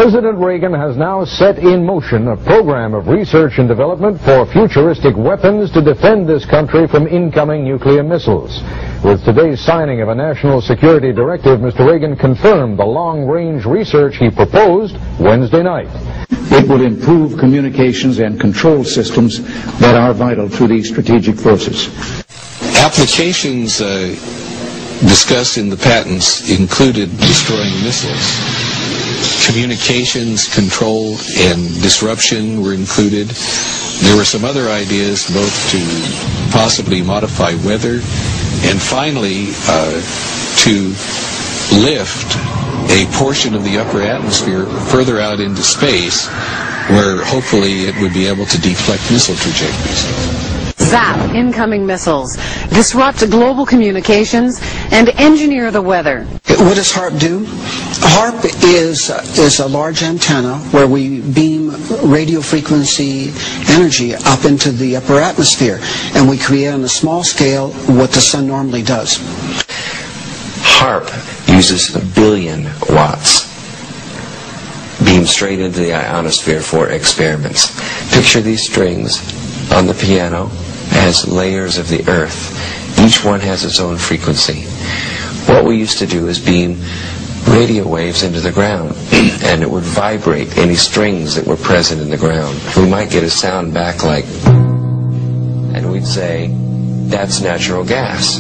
President Reagan has now set in motion a program of research and development for futuristic weapons to defend this country from incoming nuclear missiles. With today's signing of a national security directive, Mr. Reagan confirmed the long-range research he proposed Wednesday night. It will improve communications and control systems that are vital to these strategic forces. Applications discussed in the patents included destroying missiles. Communications, control, and disruption were included. There were some other ideas, both to possibly modify weather and finally to lift a portion of the upper atmosphere further out into space where hopefully it would be able to deflect missile trajectories. Zap incoming missiles, disrupt global communications, and engineer the weather. What does HARP do? HARP is a large antenna where we beam radio frequency energy up into the upper atmosphere, and we create on a small scale what the sun normally does. HARP uses 1 billion watts beamed straight into the ionosphere for experiments. Picture these strings on the piano as layers of the earth. Each one has its own frequency. What we used to do is beam radio waves into the ground, and it would vibrate any strings that were present in the ground. We might get a sound back like, and we'd say, that's natural gas.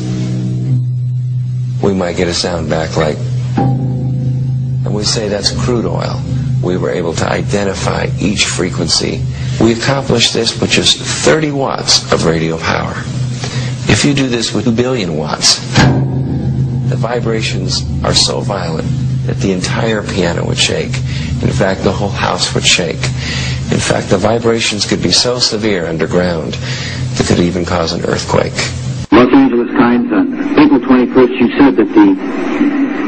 We might get a sound back like, and we'd say, that's crude oil. We were able to identify each frequency. We accomplished this with just 30 watts of radio power. If you do this with 2 billion watts, the vibrations are so violent that the entire piano would shake. In fact, the whole house would shake. In fact, the vibrations could be so severe underground that could even cause an earthquake. Los Angeles Times on April 21st, you said that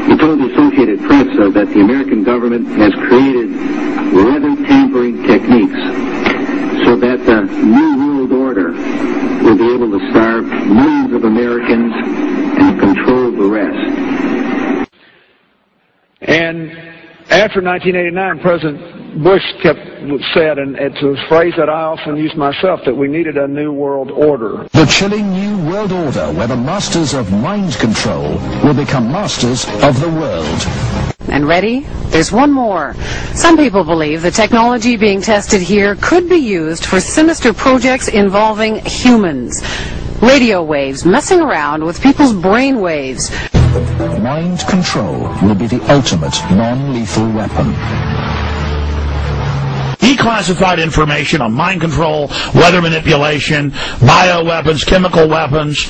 you told the Associated Press that the American government has created weather tampering techniques so that the New World Order will be able to starve millions of Americans and control the rest. And after 1989, President Bush said, and it's a phrase that I often use myself, that we needed a new world order. The chilling new world order where the masters of mind control will become masters of the world. And ready? There's one more. Some people believe the technology being tested here could be used for sinister projects involving humans. Radio waves messing around with people's brain waves. Mind control will be the ultimate non-lethal weapon. Declassified information on mind control, weather manipulation, bioweapons, chemical weapons.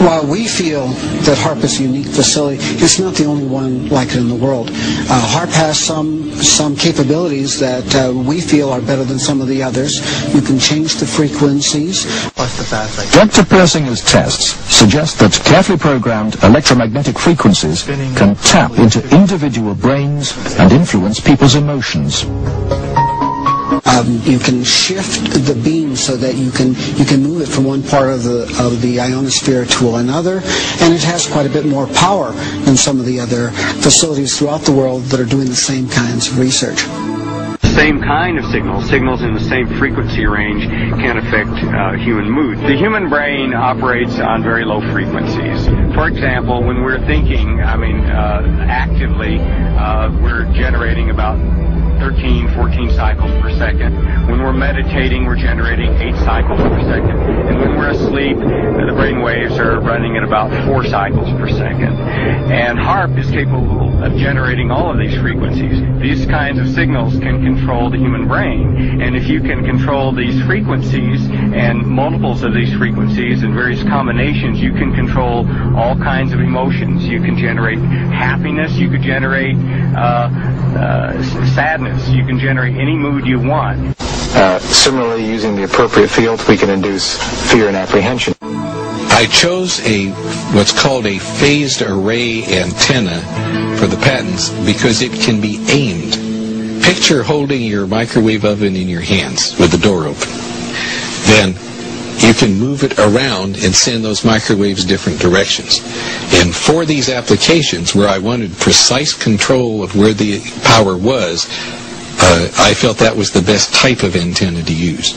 While we feel that HARP is a unique facility, it's not the only one like it in the world. HARP has some capabilities that we feel are better than some of the others. You can change the frequencies. Dr. Persinger's tests suggest that carefully programmed electromagnetic frequencies can tap into individual brains and influence people's emotions. You can shift the beam so that you can move it from one part of the ionosphere to another, and it has quite a bit more power than some of the other facilities throughout the world that are doing the same kinds of research. The same kind of signals in the same frequency range can affect human mood. The human brain operates on very low frequencies. For example, when we're thinking, actively, we're generating about 13, 14 cycles per second. When we're meditating, we're generating 8 cycles per second. And when we're asleep, the brain waves are running at about 4 cycles per second. And HARP is capable of generating all of these frequencies. These kinds of signals can control the human brain. And if you can control these frequencies and multiples of these frequencies and various combinations, you can control all kinds of emotions. You can generate happiness. You could generate sadness. You can generate any mood you want. Similarly, using the appropriate fields, we can induce fear and apprehension. I chose what's called a phased array antenna for the patents because it can be aimed. Picture holding your microwave oven in your hands with the door open. Then you can move it around and send those microwaves different directions. And for these applications where I wanted precise control of where the power was, I felt that was the best type of antenna to use.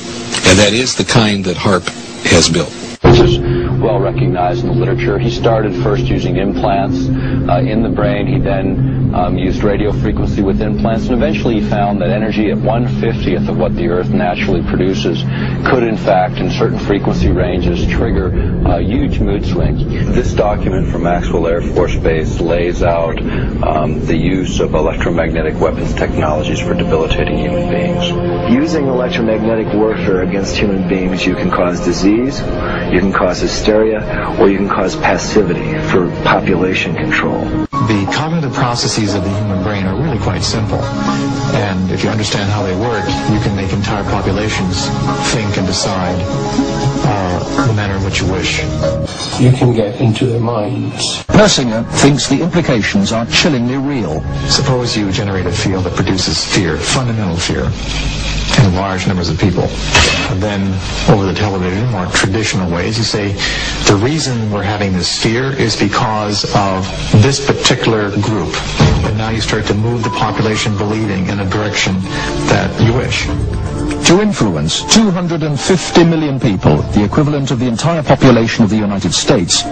And that is the kind that HAARP has built. Which is well recognized in the literature. He started first using implants in the brain. He then used radio frequency with implants, and eventually he found that energy at 1/50th of what the Earth naturally produces could, in fact, in certain frequency ranges, trigger huge mood swings. This document from Maxwell Air Force Base lays out the use of electromagnetic weapons technologies for debilitating human beings. Using electromagnetic warfare against human beings, you can cause disease, you can cause hysteria, or you can cause passivity for population control. The cognitive processes of the human brain are really quite simple. And if you understand how they work, you can make entire populations think and decide the manner in which you wish. You can get into their minds. Persinger thinks the implications are chillingly real. Suppose you generate a field that produces fear, fundamental fear, in large numbers of people. And then, over the television, more traditional ways, you say, the reason we're having this fear is because of this particular group. And now you start to move the population believing in a direction that you wish. To influence 250 million people, the equivalent of the entire population of the United States,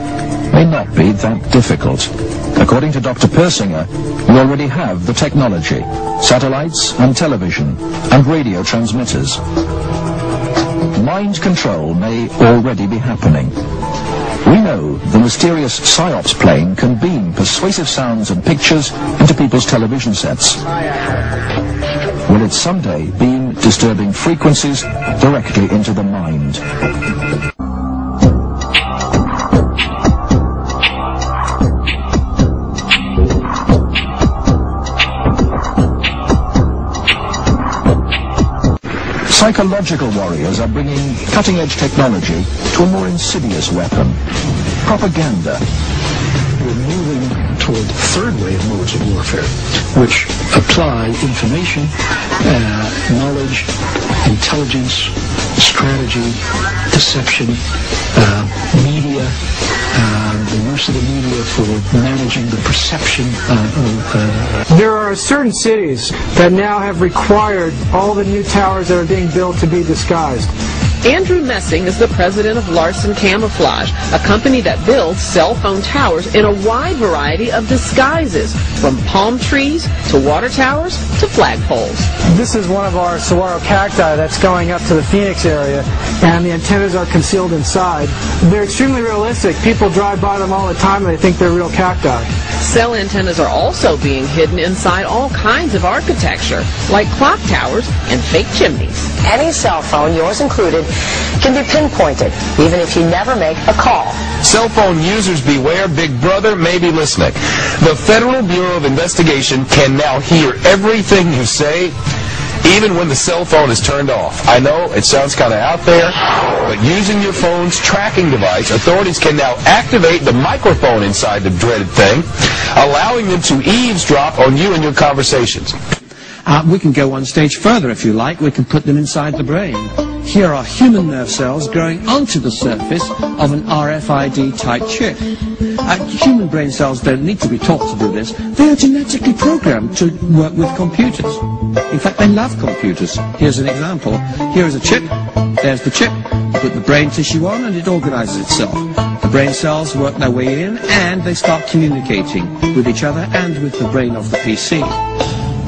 may not be that difficult. According to Dr. Persinger, we already have the technology, satellites and television and radio transmitters. Mind control may already be happening. We know the mysterious PSYOPs plane can beam persuasive sounds and pictures into people's television sets. Will it someday beam disturbing frequencies directly into the mind? Psychological warriors are bringing cutting-edge technology to a more insidious weapon: propaganda. We're moving toward the third way of modes of warfare, which apply information, knowledge, intelligence, strategy, deception, media, the use of the media for managing the perception There are certain cities that now have required all the new towers that are being built to be disguised. Andrew Messing is the president of Larson Camouflage, a company that builds cell phone towers in a wide variety of disguises, from palm trees to water towers to flagpoles. This is one of our saguaro cacti that's going up to the Phoenix area, and the antennas are concealed inside. They're extremely realistic. People drive by them all the time and they think they're real cacti. Cell antennas are also being hidden inside all kinds of architecture, like clock towers and fake chimneys. Any cell phone, yours included, can be pinpointed, even if you never make a call. Cell phone users beware, Big Brother may be listening. The Federal Bureau of Investigation can now hear everything you say, even when the cell phone is turned off. I know it sounds kind of out there, but using your phone's tracking device, authorities can now activate the microphone inside the dreaded thing, allowing them to eavesdrop on you and your conversations. We can go one stage further if you like. We can put them inside the brain. Here are human nerve cells growing onto the surface of an RFID type chip. Human brain cells don't need to be taught to do this. They are genetically programmed to work with computers. In fact, they love computers. Here's an example. Here is a chip. There's the chip. You put the brain tissue on and it organizes itself. The brain cells work their way in and they start communicating with each other and with the brain of the PC.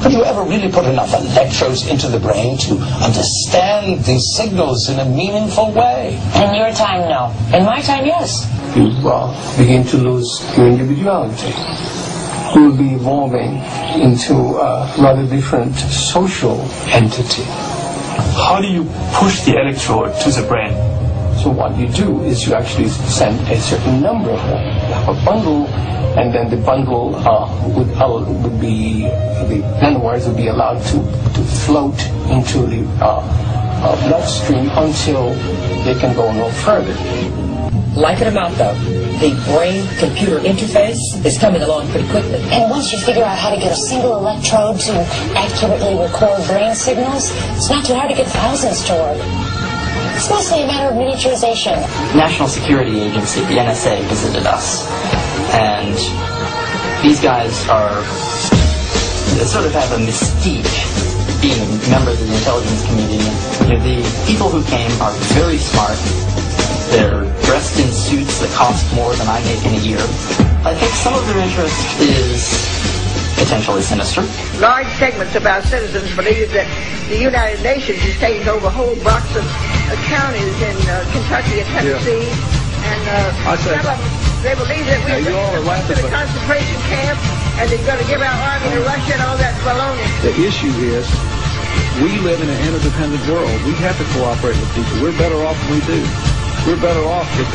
Have you ever really put enough electrodes into the brain to understand these signals in a meaningful way? In your time, no. In my time, yes. You begin to lose your individuality. You will be evolving into a rather different social entity. How do you push the electrode to the brain? So what you do is you actually send a certain number of them. You have a bundle, and then the bundle would be, the nanowires would be allowed to float into the bloodstream until they can go no further. Like it or not, though, the brain-computer interface is coming along pretty quickly. And once you figure out how to get a single electrode to accurately record brain signals, it's not too hard to get thousands to work. It's mostly a matter of miniaturization. National Security Agency, the NSA, visited us. And these guys sort of have a mystique, being members of the intelligence community. You know, the people who came are very smart. They're dressed in suits that cost more than I make in a year. I think some of their interest is potentially sinister. Large segments of our citizens believe that the United Nations is taking over whole blocks of counties in Kentucky and Tennessee. And some of them, they believe that we're going to the concentration camp and they're going to give our army to Russia and all that baloney. The issue is we live in an interdependent world. We have to cooperate with people. We're better off than we do. We're better off with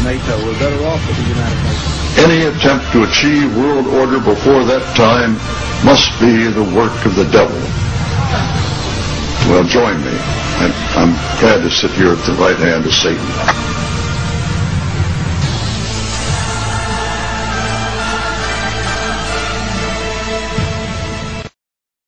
NATO. We're better off with the United Nations. Any attempt to achieve world order before that time must be the work of the devil. Well, join me. I'm glad to sit here at the right hand of Satan.